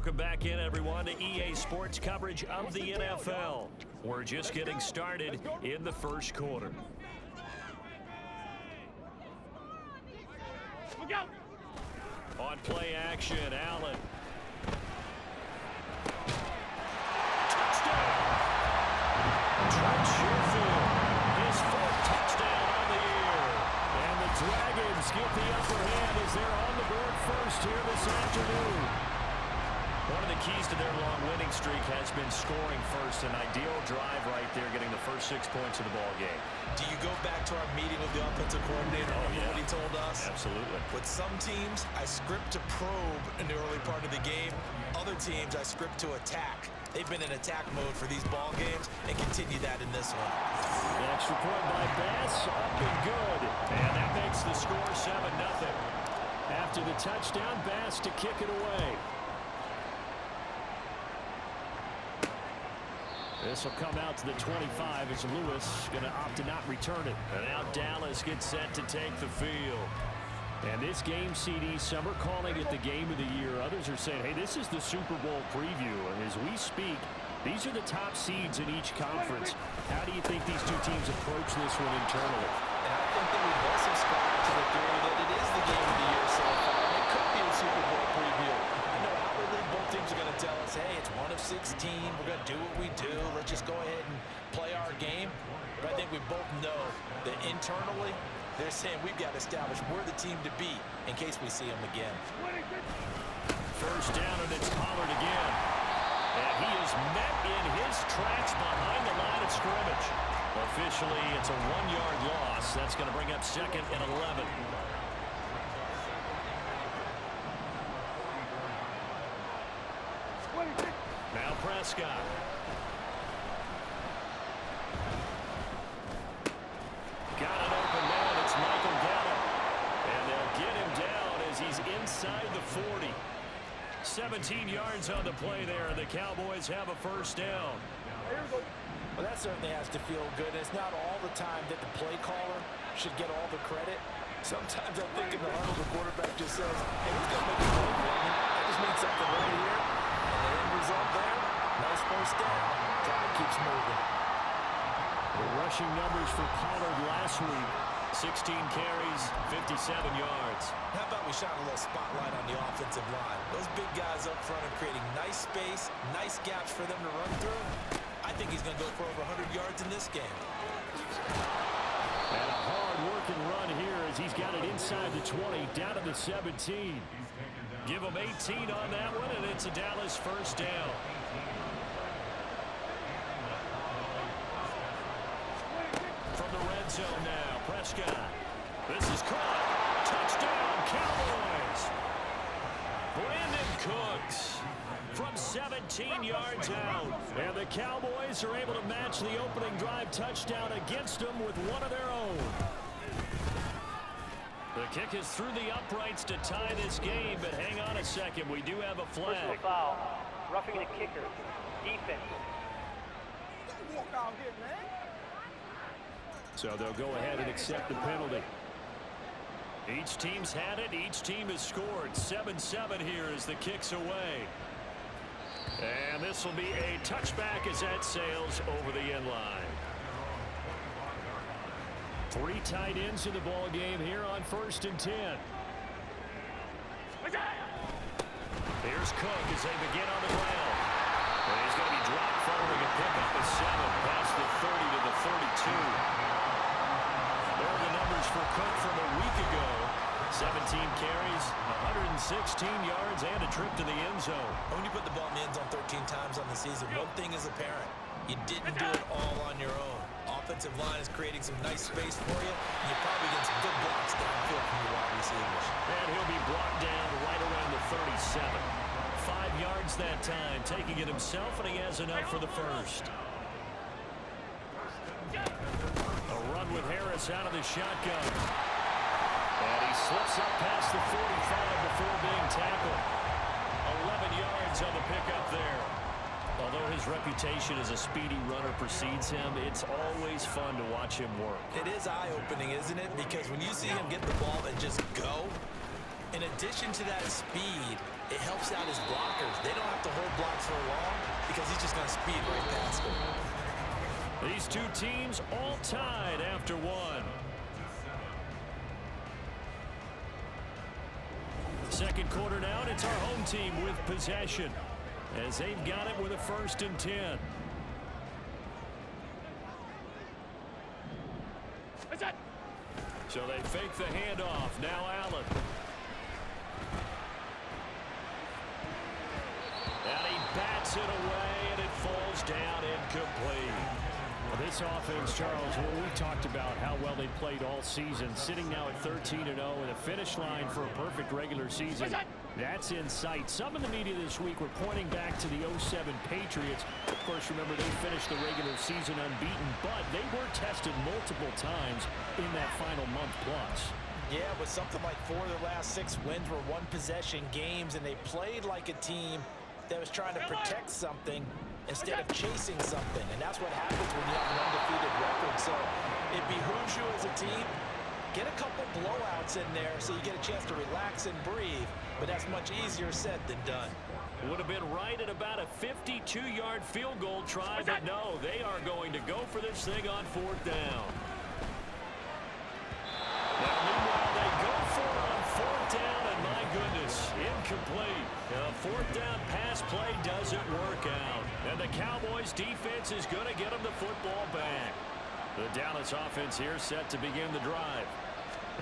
Welcome back in, everyone, to EA Sports coverage of the NFL. We're just getting started in the first quarter. On play action, Allen. Touchdown! Trent Sherfield, his fourth touchdown on the year. And the Dragons get the upper hand as they're on the board first here this afternoon. One of the keys to their long winning streak has been scoring first. An ideal drive right there, getting the first 6 points of the ball game. Do you go back to our meeting with the offensive coordinator? Oh, yeah. What he told us? Absolutely. With some teams, I script to probe in the early part of the game. Other teams, I script to attack. They've been in attack mode for these ball games and continue that in this one. The extra point by Bass, up and good. And that makes the score 7-0. After the touchdown, Bass to kick it away. This will come out to the 25 as Lewis going to opt to not return it. And now Dallas gets set to take the field. And this game, CD, some are calling it the game of the year. Others are saying, hey, this is the Super Bowl preview. And as we speak, these are the top seeds in each conference. How do you think these two teams approach this one internally? And I think that we both subscribe to the theory that it is the game of the year so far. It could be a Super Bowl preview. Outwardly, both teams are going to tell us, hey, it's 1 of 16. We're going to do what we do. Let's just go ahead and play our game. But I think we both know that internally, they're saying we've got to establish we're the team to beat in case we see them again. First down, and it's Pollard again. And he is met in his tracks behind the line of scrimmage. Officially, it's a 1-yard loss. That's going to bring up 2nd and 11. Now Prescott. Got it open man. It's Michael Gallup. And they'll get him down as he's inside the 40. 17 yards on the play there, and the Cowboys have a first down. Well, that certainly has to feel good. It's not all the time that the play caller should get all the credit. Sometimes I think in the huddle, the quarterback just says, hey, who's going to make a play for me? I just need something right here. And the end result there, nice first down. Drive keeps moving. The rushing numbers for Pollard last week, 16 carries, 57 yards. How about we shine a little spotlight on the offensive line? Those big guys up front are creating nice space, nice gaps for them to run through. I think he's going to go for over 100 yards in this game. And a hard-working run here as he's got it inside the 20, down to the 17. Give him 18 on that one, and it's a Dallas first down. From the red zone now, Prescott. This is caught. Touchdown, Cowboys. Brandon Cooks from 17 yards out. And the Cowboys are able to match the opening drive touchdown against them with one of their own. The kick is through the uprights to tie this game, but hang on a second. We do have a flag. Personal foul. Roughing the kicker. Defense. Don't walk out here, man. So they'll go ahead and accept the penalty. Each team's had it. Each team has scored. 7-7 here as the kick's away. And this will be a touchback as that sails over the end line. 3 tight ends in the ball game here on 1st and 10. Here's Cook as they begin on the ground. And he's going to be dropped following a pickup of 7 past the 30 to the 32. There are the numbers for Cook from a week ago. 17 carries, 116 yards, and a trip to the end zone. When you put the ball in the end zone 13 times on the season, one thing is apparent. You didn't do it all on your own. Offensive line is creating some nice space for you, and you're probably getting some good blocks downfield from your wide receivers. And he'll be brought down right around the 37. 5 yards that time, taking it himself, and he has enough for the first. A run with Harris out of the shotgun. And he slips up past the 45 before being tackled. 11 yards on the pickup there. Although his reputation as a speedy runner precedes him, it's always fun to watch him work. It is eye-opening, isn't it? Because when you see him get the ball and just go, In addition to that speed, it helps out his blockers. They don't have to hold blocks for long because he's just going to speed right past them. These two teams all tied after one. Second quarter now, and it's our home team with possession as they've got it with a 1st and 10. So they fake the handoff. Now Allen. And he bats it away, and it falls down incomplete. Well, this offense, Charles, well, we talked about how well they played all season, sitting now at 13-0 with a finish line for a perfect regular season. That's in sight. Some in the media this week were pointing back to the 07 Patriots. Of course, remember, they finished the regular season unbeaten, but they were tested multiple times in that final month plus. Yeah, but something like 4 of their last 6 wins were one-possession games, and they played like a team that was trying to protect something instead of chasing something. And that's what happens when you have an undefeated record. So it behooves you as a team, get a couple blowouts in there so you get a chance to relax and breathe. But that's much easier said than done. Would have been right at about a 52-yard field goal try, but no, they are going to go for this thing on 4th down. Now, meanwhile, they go for it on 4th down, and my goodness, incomplete. A 4th down pass play doesn't work out. And the Cowboys defense is going to get them the football back. The Dallas offense here set to begin the drive.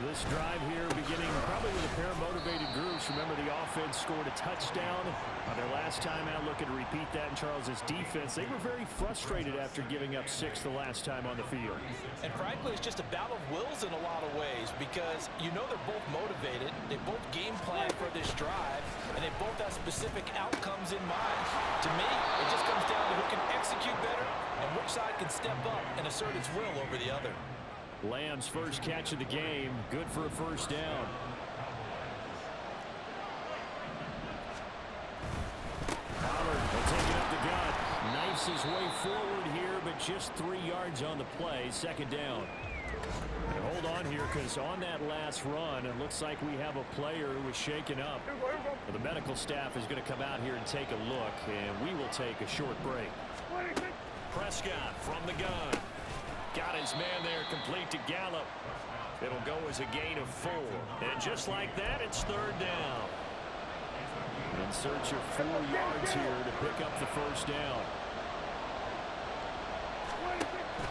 This drive here beginning probably with a pair of motivated groups. Remember, the offense scored a touchdown on their last time out. Looking to repeat that in Charles's defense. They were very frustrated after giving up 6 the last time on the field. And frankly, it's just a battle of wills in a lot of ways because you know they're both motivated. They both game plan for this drive, and they both have specific outcomes in mind. To me, it just comes down to who can execute better and which side can step up and assert its will over the other. Lamb's first catch of the game, good for a 1st down. Pollard will take it up the gut. Knifes his way forward here, but just 3 yards on the play. 2nd down. And hold on here, because on that last run, it looks like we have a player who was shaken up. The medical staff is going to come out here and take a look, and we will take a short break. Prescott from the gun. Got his man there, complete to Gallup. It'll go as a gain of 4. And just like that, it's 3rd down. In search of 4 yards here to pick up the 1st down.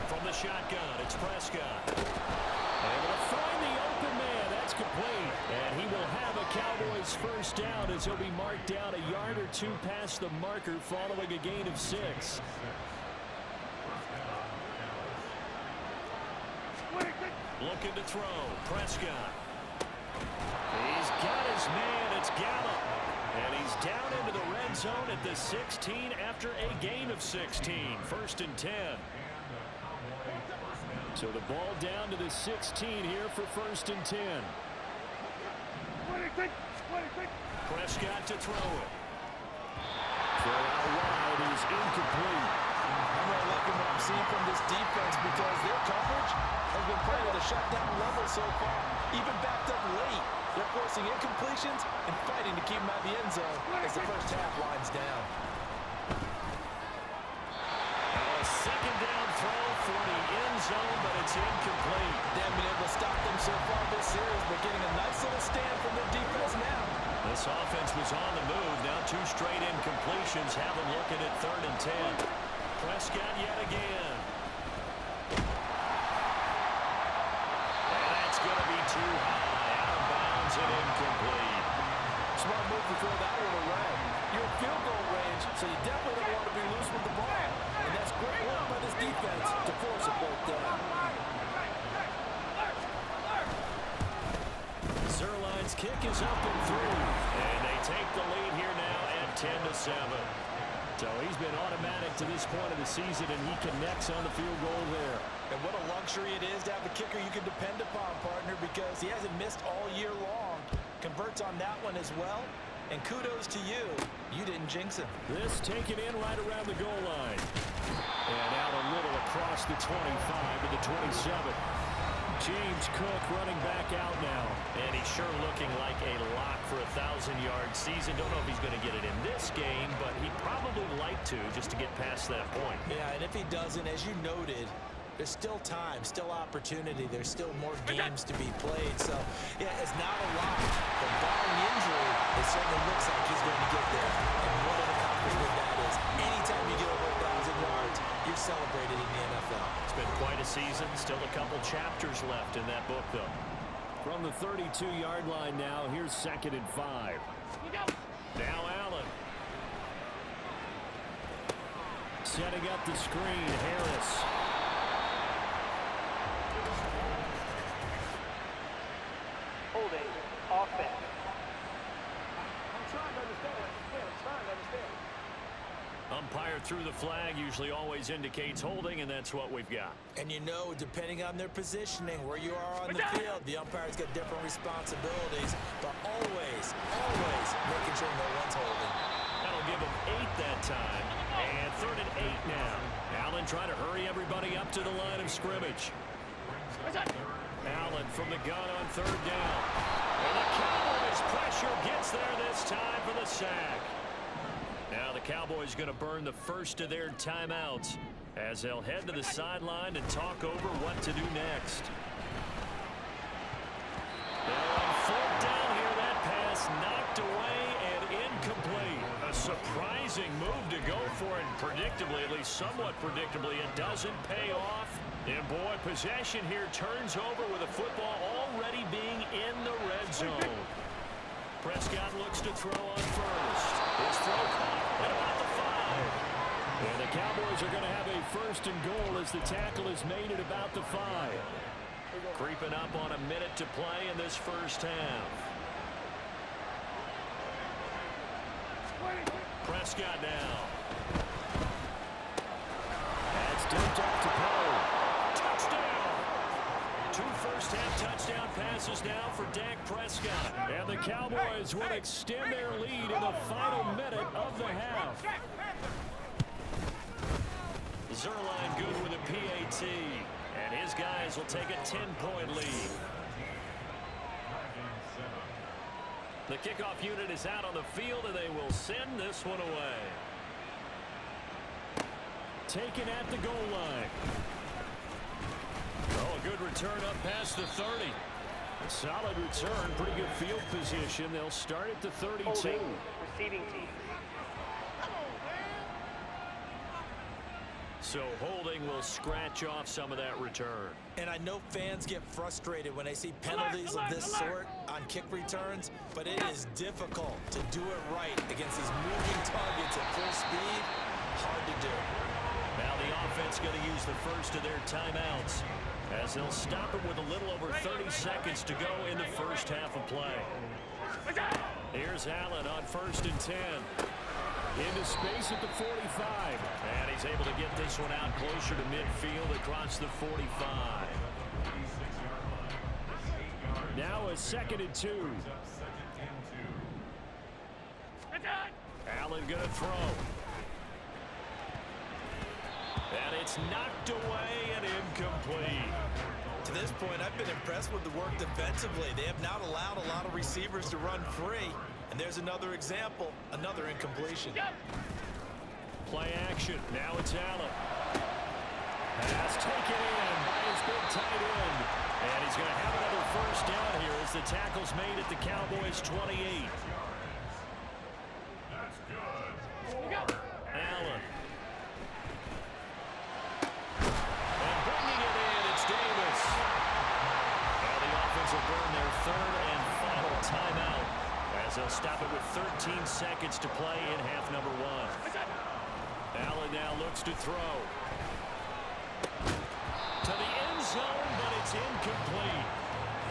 From the shotgun, it's Prescott. Able to find the open man. That's complete. And he will have a Cowboys 1st down as he'll be marked down a yard or 2 past the marker following a gain of 6. Looking to throw. Prescott. He's got his man. It's Gallup. And he's down into the red zone at the 16 after a gain of 16. 1st and 10. So the ball down to the 16 here for 1st and 10. Prescott to throw it. Throw out wide is incomplete. I'm really liking what I'm seeing from this defense because their coverage has been playing at a shutdown level so far. Even backed up late, they're forcing incompletions and fighting to keep them out of the end zone as the 1st half winds down. A 2nd down throw for the end zone, but it's incomplete. They haven't been able to stop them so far this series, but getting a nice little stand from their defense now. This offense was on the move. Now 2 straight incompletions have them looking at 3rd and 10. Prescott yet again. And that's going to be too high. Out of bounds and incomplete. Smart move to throw that one away. You're in field goal range, so you definitely don't want to be loose with the ball. And that's great work by this defense to force a 4th down. Zerline's kick is up and through. And they take the lead here now at 10-7. So he's been automatic to this point of the season, and he connects on the field goal there. And what a luxury it is to have a kicker you can depend upon, partner, because he hasn't missed all year long. Converts on that one as well. And kudos to you. You didn't jinx him. This taken in right around the goal line. And out a little across the 25 to the 27. James Cook running back out now. And he's sure looking like a lock for a 1,000-yard season. Don't know if he's going to get it in this game, but he'd probably like to just to get past that point. Yeah, and if he doesn't, as you noted, there's still time, still opportunity. There's still more games to be played. So, yeah, it's not a lot. But barring injury, it certainly looks like he's going to get there. And what an accomplishment that is. Anytime you get over 1,000 yards, you're celebrated in the NFL. It's been quite a season. Still a couple chapters left in that book, though. From the 32-yard line now, here's 2nd and 5. Now Allen. Setting up the screen, Harris. Holding. Offense. I'm trying to understand. I'm trying to understand. Umpire threw the flag, usually always indicates holding, and that's what we've got. And you know, depending on their positioning, where you are on the field, the umpire's got different responsibilities, but always making sure no one's holding. That'll give him 8 that time, and 3rd and 8 now. Allen trying to hurry everybody up to the line of scrimmage. Allen from the gun on 3rd down. And the Cowboys pressure gets there this time for the sack. Now the Cowboys going to burn the first of their timeouts as they'll head to the sideline and talk over what to do next. They're on 4th down here. That pass knocked away and incomplete. A surprising move to go for it. Predictably, at least somewhat predictably, it doesn't pay off. And boy, possession here turns over with a football already being in the red zone. Prescott looks to throw on first. His throw caught at about the 5. And the Cowboys are going to have a 1st and goal as the tackle is made at about the 5. Creeping up on a minute to play in this first half. Prescott now. That's dumped up to Poe. Touchdown! 2 first-half touchdown passes now for Dak Prescott. And the Cowboys will extend their lead in the final minute of the half. Zerline good with a PAT. And his guys will take a 10-point lead. The kickoff unit is out on the field, and they will send this one away. Taken at the goal line. Oh, a good return up past the 30. A solid return, pretty good field position. They'll start at the 32. Holding. Receiving team. So holding will scratch off some of that return. And I know fans get frustrated when they see penalties of this sort on kick returns, but it is difficult to do it right against these moving targets at full speed. Hard to do. Now the offense going to use the first of their timeouts as they'll stop it with a little over 30 seconds to go in the first half of play. Here's Allen on 1st and 10. Into space at the 45. And he's able to get this one out closer to midfield across the 45. Now a 2nd and 2. Allen going to throw. And it's knocked away and incomplete. To this point, I've been impressed with the work defensively. They have not allowed a lot of receivers to run free. And there's another example, another incompletion. Play action. Now it's Allen. Pass taken in by his big tight end. And he's going to have another first down here as the tackle's made at the Cowboys' 28. Allen. And bringing it in, it's Davis. Now the offense will burn their 3rd and final timeout as they'll stop it with 13 seconds to play in half number 1. Allen now looks to throw. To the end zone, but it's incomplete.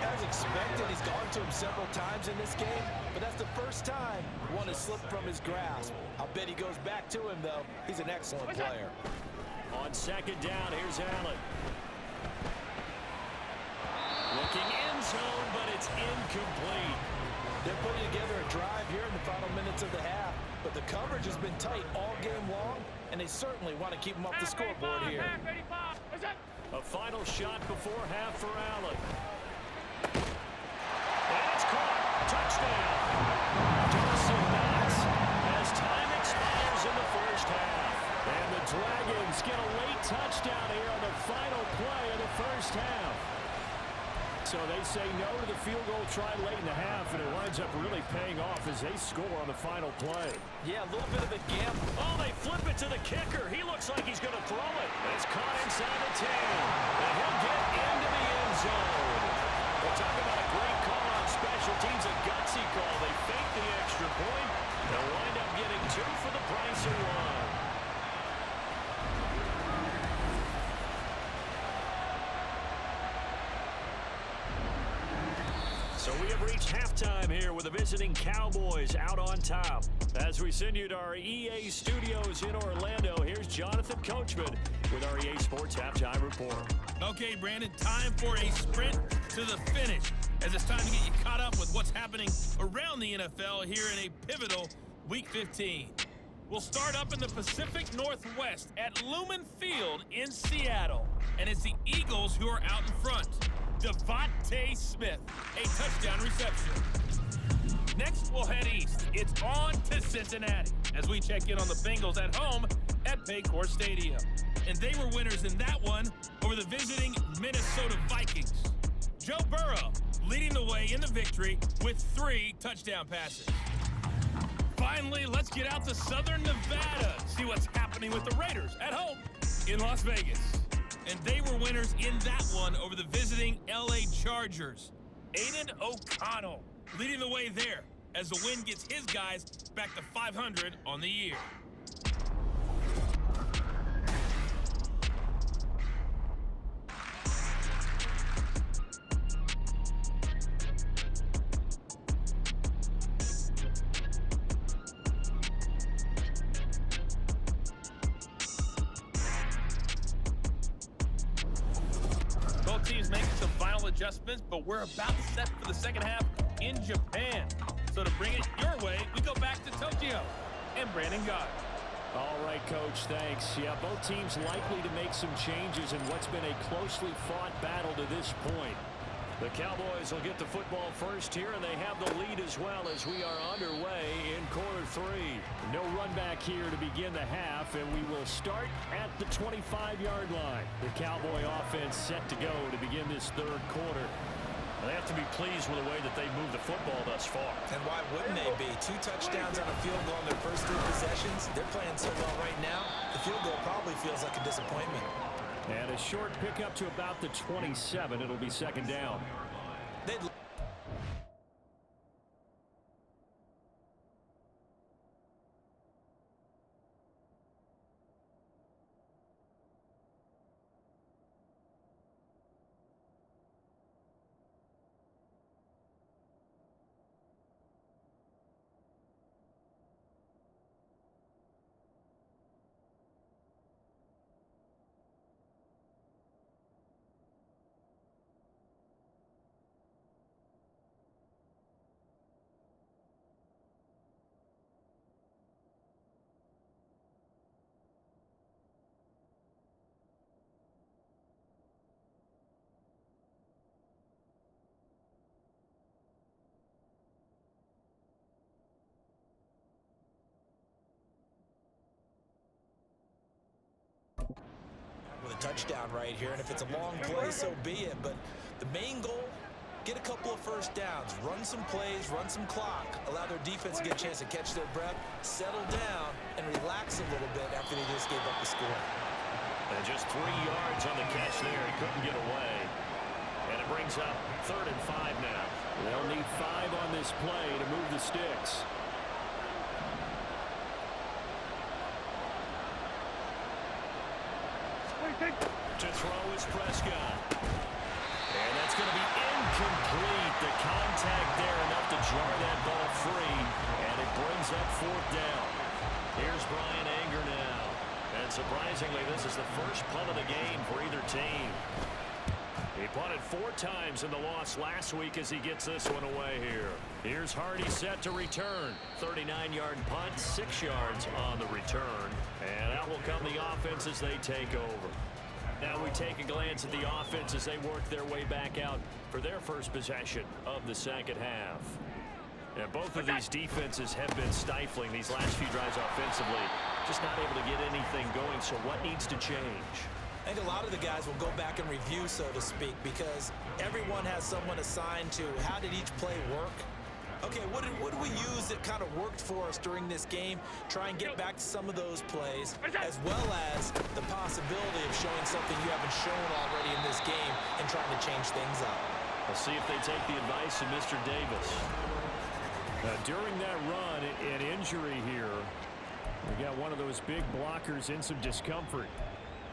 As expected, he's gone to him several times in this game, but that's the first time one has slipped from his grasp. I'll bet he goes back to him, though. He's an excellent player. On 2nd down, here's Allen. Looking end zone, but it's incomplete. They're putting together a drive here in the final minutes of the half, but the coverage has been tight all game long, and they certainly want to keep them off the scoreboard here. A final shot before half for Allen. So they say no to the field goal try late in the half, and it winds up really paying off as they score on the final play. Yeah, a little bit of a gamble. Oh, they flip it to the kicker. He looks like he's going to throw it. It's caught inside the 10. And he'll get into the end zone. We'll talk about a great call on special teams, a gutsy call. They fake the extra point. They'll wind up getting 2 for the price of 1. So we have reached halftime here with the visiting Cowboys out on top. As we send you to our EA studios in Orlando, here's Jonathan Coachman with our EA Sports Halftime Report. Okay, Brandon, time for a sprint to the finish, as it's time to get you caught up with what's happening around the NFL here in a pivotal Week 15. We'll start up in the Pacific Northwest at Lumen Field in Seattle, and it's the Eagles who are out in front. Devontae Smith, a touchdown reception. Next, we'll head east. It's on to Cincinnati as we check in on the Bengals at home at Paycor Stadium. And they were winners in that one over the visiting Minnesota Vikings. Joe Burrow leading the way in the victory with 3 touchdown passes. Finally, let's get out to Southern Nevada, see what's happening with the Raiders at home in Las Vegas. And they were winners in that one over the visiting LA Chargers. Aiden O'Connell leading the way there as the win gets his guys back to 500 on the year. Adjustments, but we're about set for the second half in Japan. So to bring it your way, we go back to Tokyo and Brandon Gott. All right, Coach, thanks. Yeah, both teams likely to make some changes in what's been a closely fought battle to this point. The Cowboys will get the football first here, and they have the lead as well as we are underway in quarter 3. No run back here to begin the half, and we will start at the 25-yard line. The Cowboy offense set to go to begin this third quarter. They have to be pleased with the way that they moved the football thus far. And why wouldn't they be? 2 touchdowns on a field goal in their first 3 possessions. They're playing so well right now, the field goal probably feels like a disappointment. And a short pickup to about the 27. It'll be second down. With a touchdown right here, and if it's a long play, so be it. But the main goal, get a couple of first downs, run some plays, run some clock, allow their defense to get a chance to catch their breath, settle down, and relax a little bit after they just gave up the score. And just 3 yards on the catch there. He couldn't get away. And it brings up 3rd and 5 now. They'll need 5 on this play to move the sticks. To throw is Prescott. And that's going to be incomplete. The contact there enough to jar that ball free. And it brings up 4th down. Here's Brian Anger now. And surprisingly, this is the first punt of the game for either team. He punted 4 times in the loss last week as he gets this one away here. Here's Hardy set to return. 39-yard punt, 6 yards on the return. And out will come the offense as they take over. Now we take a glance at the offense as they work their way back out for their first possession of the second half. And both of these defenses have been stifling these last few drives offensively. Just not able to get anything going, so what needs to change? I think a lot of the guys will go back and review, so to speak, because everyone has someone assigned to how did each play work. Okay, what did we use that kind of worked for us during this game? Try and get back to some of those plays, as well as the possibility of showing something you haven't shown already in this game and trying to change things up. We'll see if they take the advice of Mr. Davis. During that run, an injury here. We got one of those big blockers in some discomfort.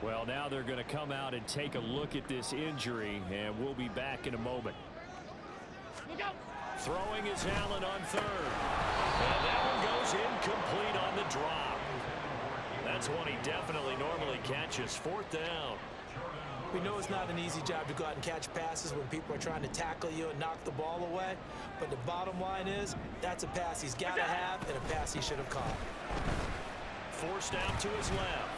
Well, now they're going to come out and take a look at this injury, and we'll be back in a moment. Throwing is Allen on third. And that one goes incomplete on the drop. That's one he definitely normally catches. Fourth down. We know it's not an easy job to go out and catch passes when people are trying to tackle you and knock the ball away. But the bottom line is, that's a pass he's got to have and a pass he should have caught. Forced out to his left.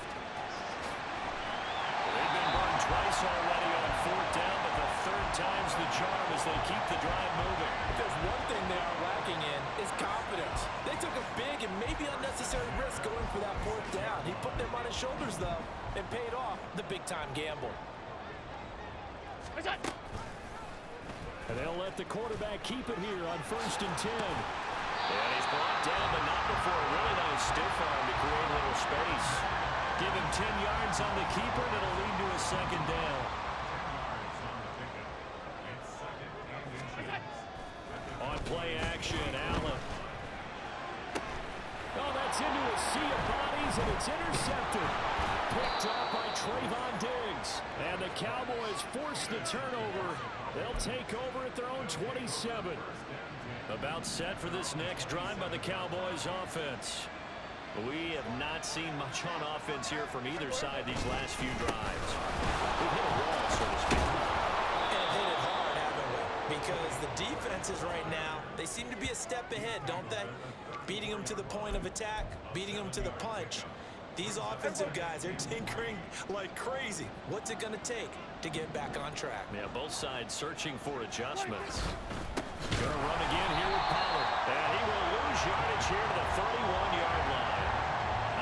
They've been burned twice already on fourth down, but the third time's the charm as they keep the drive moving. If there's one thing they are lacking in, is confidence. They took a big and maybe unnecessary risk going for that fourth down. He put them on his shoulders, though, and paid off the big-time gamble. And they'll let the quarterback keep it here on 1st and 10. And he's brought down, but not before a really nice stiff arm to create a little space. Give him 10 yards on the keeper, and it'll lead to a second down. On play action, Allen. Oh, that's into a sea of bodies, and it's intercepted. Picked up by Trayvon Diggs. And the Cowboys force the turnover. They'll take over at their own 27. About set for this next drive by the Cowboys offense. We have not seen much on offense here from either side these last few drives. We've hit a wall, so to speak. And hit it hard, haven't we? Because the defenses right now, they seem to be a step ahead, don't they? Beating them to the point of attack, beating them to the punch. These offensive guys, they're tinkering like crazy. What's it going to take to get back on track? Yeah, both sides searching for adjustments. Going to run again here with Pollard. And he will lose yardage here to the 31-yard line.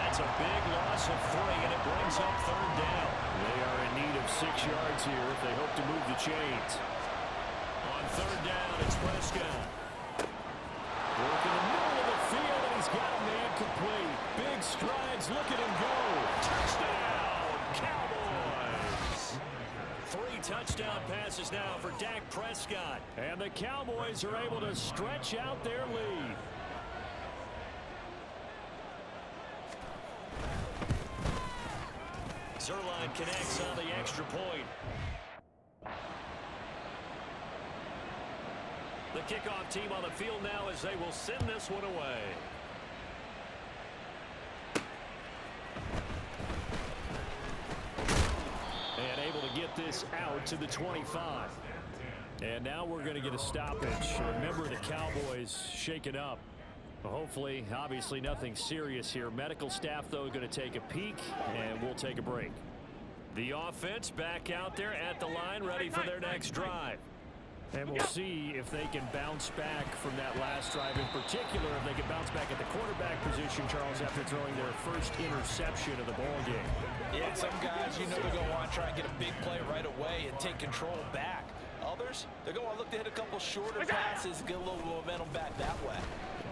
That's a big loss of 3, and it brings up third down. They are in need of 6 yards here if they hope to move the chains. On third down, it's Prescott. Work in the middle of the field, and he's got a man complete. Big strides, look at him go. Touchdown, Cowboys. 3 touchdown passes now for Dak Prescott. And the Cowboys are able to stretch out their lead. Zuerlein connects on the extra point. The kickoff team on the field now as they will send this one away. And able to get this out to the 25. And now we're going to get a stoppage. Remember, the Cowboys shaken up. Hopefully, obviously nothing serious here. Medical staff, though, going to take a peek, and we'll take a break. The offense back out there at the line, ready for their next drive. And we'll see if they can bounce back from that last drive. In particular, if they can bounce back at the quarterback position, Charles, after throwing their first interception of the ball game. Yeah, some guys, you know, they're going to want to try and get a big play right away and take control back. Others, they're going to look to hit a couple shorter passes, get a little momentum back that way.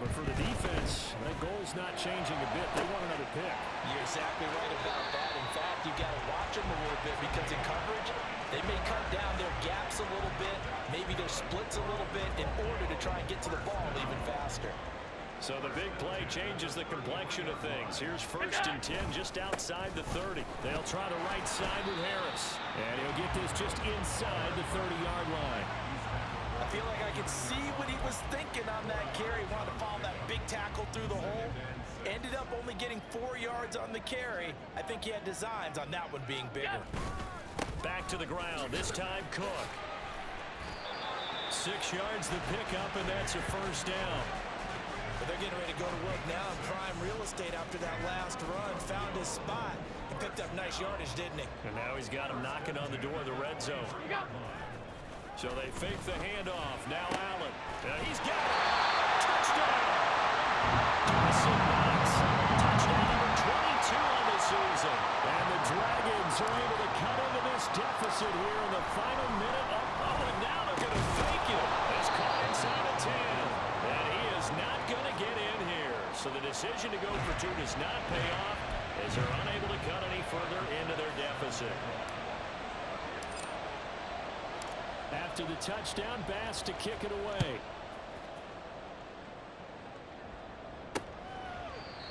But for the defense, that goal's not changing a bit. They want another pick. You're exactly right about that. In fact, you got to watch them a little bit because in coverage, they may cut down their gaps a little bit, maybe their splits a little bit in order to try and get to the ball even faster. So the big play changes the complexion of things. Here's 1st and 10 just outside the 30. They'll try the right side with Harris. And he'll get this just inside the 30-yard line. I feel like I could see what he was thinking on that carry. Wanted to follow that big tackle through the hole. Ended up only getting 4 yards on the carry. I think he had designs on that one being bigger. Back to the ground. This time Cook. 6 yards the pickup, and that's a first down. But they're getting ready to go to work now in prime real estate after that last run. Found his spot and picked up nice yardage, didn't he? And now he's got him knocking on the door of the red zone. So they fake the handoff. Now Allen. He's got it. Touchdown. Dawson Knox. Touchdown number 22 on this season. And the Dragons are able to cut into this deficit here in the final minute. Oh, and now they're going to fake it. It's caught inside the 10. And he is not going to get in here. So the decision to go for two does not pay off as they're unable to cut any further into their deficit. After the touchdown, Bass to kick it away.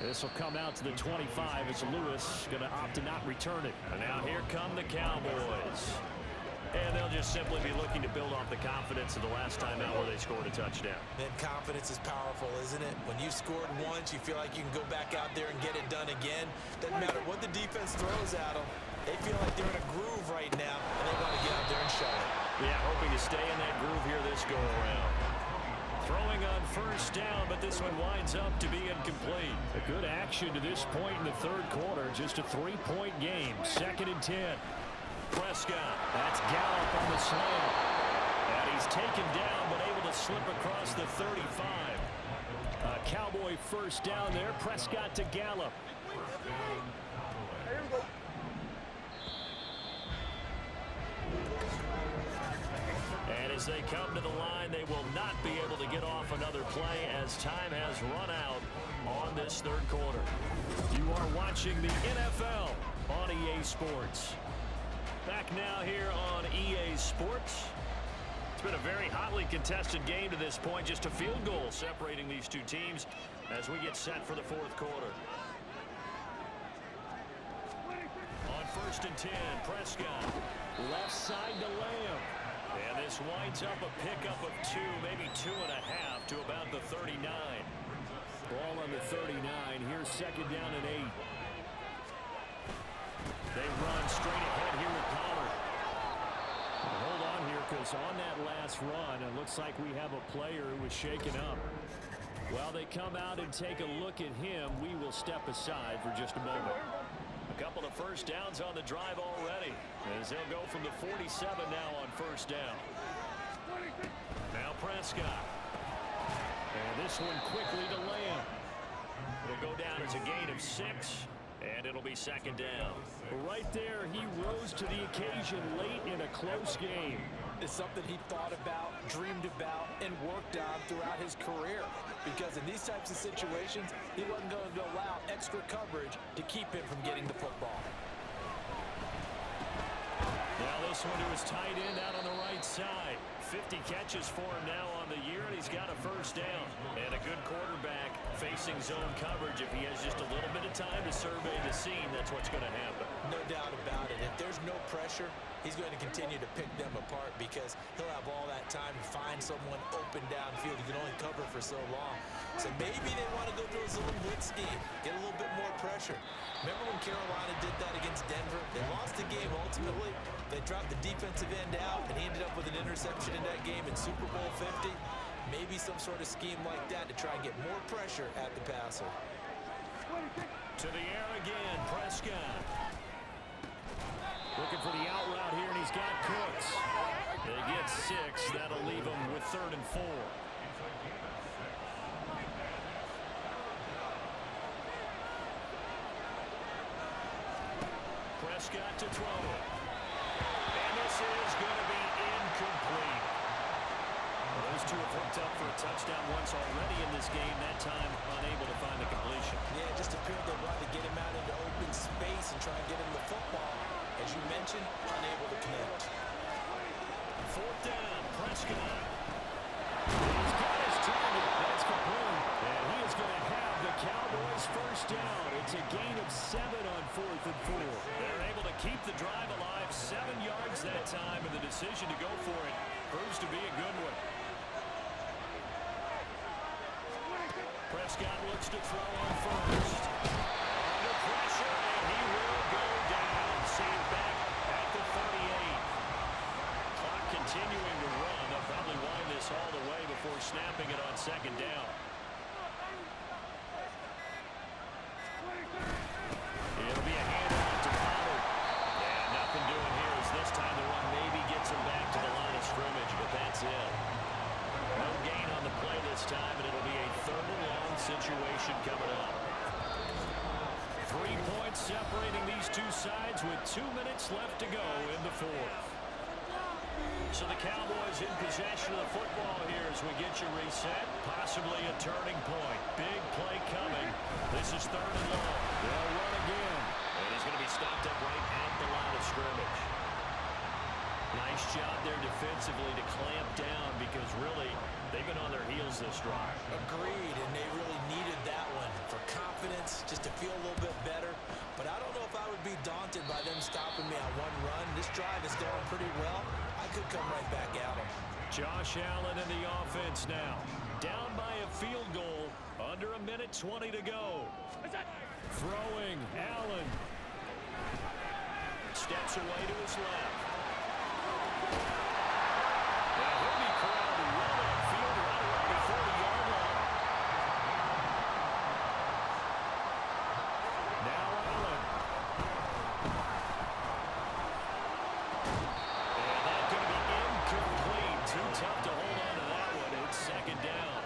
This will come out to the 25 as Lewis going to opt to not return it. And now here come the Cowboys. And they'll just simply be looking to build off the confidence of the last time out where they scored a touchdown. And confidence is powerful, isn't it? When you scored once, you feel like you can go back out there and get it done again. Doesn't matter what the defense throws at them. They feel like they're in a groove right now, and they want to get out there and show it. Yeah, hoping to stay in that groove here this go-around. Throwing on first down, but this one winds up to be incomplete. A good action to this point in the third quarter. Just a 3-point game. 2nd and 10. Prescott. That's Gallup on the slam. And he's taken down, but able to slip across the 35. A Cowboy first down there. Prescott to Gallup. Here we go. And as they come to the line, they will not be able to get off another play as time has run out on this third quarter. You are watching the NFL on EA Sports. Back now here on EA Sports. It's been a very hotly contested game to this point. Just a field goal separating these two teams as we get set for the fourth quarter. On 1st and 10, Prescott. Left side to Lamb. And this winds up a pickup of 2, maybe 2.5 to about the 39. Ball on the 39. Here's 2nd down and 8. They run straight ahead here with Pollard. Hold on here, because on that last run, it looks like we have a player who was shaken up. While they come out and take a look at him, we will step aside for just a moment. A couple of first downs on the drive already, as they'll go from the 47 now on first down. Now Prescott. And this one quickly to Lamb. It'll go down as a gain of 6, and it'll be 2nd down. Right there, he rose to the occasion late in a close game. It's something he thought about, dreamed about, and worked on throughout his career. Because in these types of situations, he wasn't going to allow extra coverage to keep him from getting the football. Now this one to his tight end out on the right side. 50 catches for him now on the year, and he's got a first down. And a good quarterback facing zone coverage. If he has just a little bit of time to survey the scene, that's what's going to happen. No doubt about it. If there's no pressure, he's going to continue to pick them apart because he'll have all that time to find someone open downfield. He can only cover for so long. So maybe they want to go to a zone blitz scheme, get a little bit more pressure. Remember when Carolina did that against Denver? They lost the game ultimately. They dropped the defensive end out, and he ended up with an interception in that game in Super Bowl 50. Maybe some sort of scheme like that to try and get more pressure at the passer. To the air again, Prescott. Looking for the out route here, and he's got Cooks. They get 6. That'll leave him with 3rd and 4. Prescott to throw it. And this is going to be incomplete. Well, those two have hooked up for a touchdown once already in this game, that time unable to find the completion. Yeah, just appeared they wanted to get him out into open space and try and get him the football. As you mentioned, unable to connect. 4th down, Prescott. He's got his target. That's complete. And he is going to have the Cowboys first down. It's a gain of 7 on 4th and 4. They're able to keep the drive alive, 7 yards that time, and the decision to go for it proves to be a good one. Prescott looks to throw on first. Under pressure, and he will go down. Saved back at the 38. Clock continuing to run. They'll probably wind this all the way before snapping it on 2nd down. It'll be a handoff to Pollard. And nothing doing here as this time the run maybe gets him back to the line of scrimmage, but that's it. No gain on the play this time, and it'll be a 3rd and long situation coming up. 3 points separating these two sides with 2 minutes left to go in the fourth. So the Cowboys in possession of the football here as we get you reset. Possibly a turning point. Big play coming. This is 3rd and long. They'll run again. And he's going to be stopped up right at the line of scrimmage. Nice job there defensively to clamp down because really they've been on their heels this drive. Agreed, and they really needed that one for confidence, just to feel a little bit better. But I don't know if I would be daunted by them stopping me on one run. This drive is going pretty well. I could come right back at them. Josh Allen in the offense now. Down by a field goal. Under 1:20 to go. Throwing, Allen. Steps away to his left. And he'll be called to run on field right around the 40-yard line. Now Allen. And that's going to be incomplete. Too tough to hold on to that one. It's 2nd down.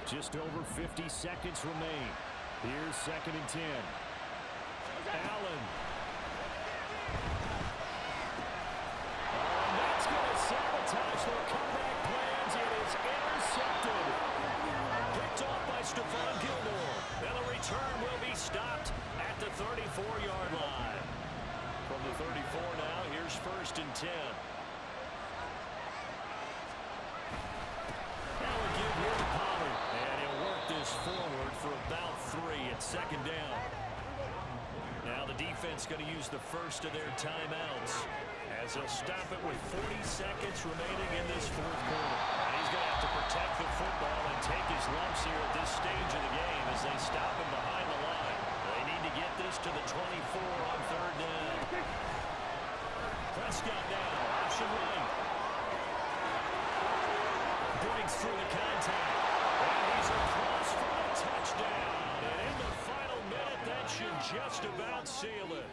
Just over 50 seconds remain. Here's 2nd and 10. Allen. And that's going to sabotage their comeback plans. It is intercepted. Picked off by Stephon Gilmore. And the return will be stopped at the 34-yard line. From the 34 now, here's 1st and 10. Now we give here to Pollard. And he'll work this forward for about 3 at 2nd down. Now the defense going to use the first of their timeouts as they'll stop it with 40 seconds remaining in this 4th quarter. And he's going to have to protect the football and take his lumps here at this stage of the game as they stop him behind the line. They need to get this to the 24 on 3rd down. Prescott now, option right. Breaks through the contact. And he's across for a touchdown. And in the final minute, that should just about seal it.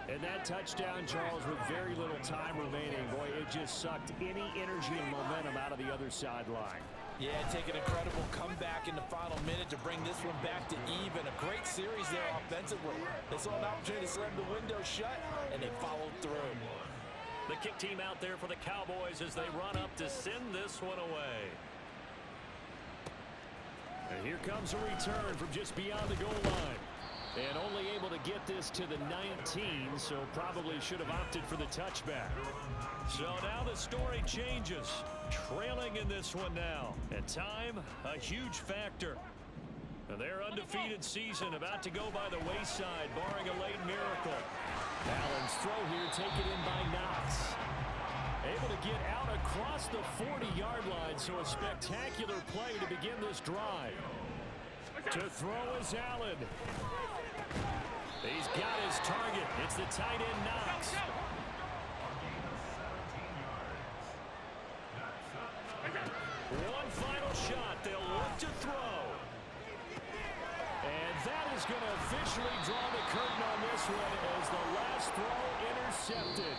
And that touchdown, Charles, with very little time remaining, boy, it just sucked any energy and momentum out of the other sideline. Yeah, take an incredible comeback in the final minute to bring this one back to even. A great series there offensively. They saw an opportunity to slam the window shut, and they followed through. The kick team out there for the Cowboys as they run up to send this one away. And here comes a return from just beyond the goal line. And only able to get this to the 19, so probably should have opted for the touchback. So now the story changes. Trailing in this one now. And time, a huge factor. And their undefeated season about to go by the wayside, barring a late miracle. Allen's throw here taken in by Knox. Able to get out across the 40-yard line, so a spectacular play to begin this drive. To throw is Allen. He's got his target. It's the tight end Knox. One final shot. They'll look to throw. And that is going to officially draw the curtain on this one as the last throw intercepted.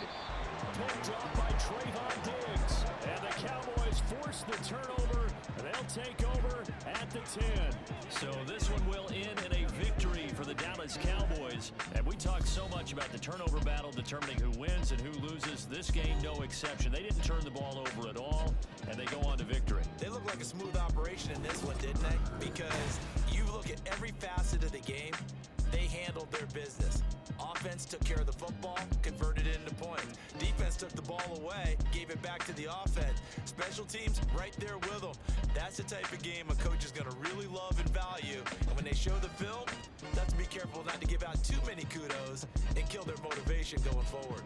Picked up by Trayvon Diggs. And the Cowboys force the turnover, and they'll take over at the 10. So this one will end in a victory for the Dallas Cowboys. And we talk so much about the turnover battle determining who wins and who loses. This game, no exception. They didn't turn the ball over at all, and they go on to victory. They look like a smooth operation in this one, didn't they? Because you look at every facet of the game, they handled their business. Offense took care of the football, converted it into points. Defense took the ball away, gave it back to the offense. Special teams, right there with them. That's the type of game a coach is going to really love and value. And when they show the film, they have to be careful not to give out too many kudos and kill their motivation going forward.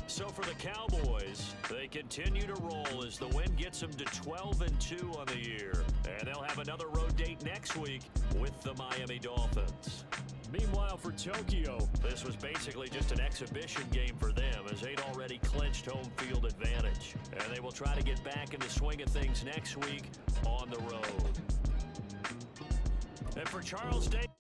So for the Cowboys, they continue to roll as the win gets them to 12-2 on the year. And they'll have another road date next week with the Miami Dolphins. Meanwhile, for Tokyo, this was basically just an exhibition game for them as they'd already clinched home field advantage. And they will try to get back in the swing of things next week on the road. And for Charles Davis.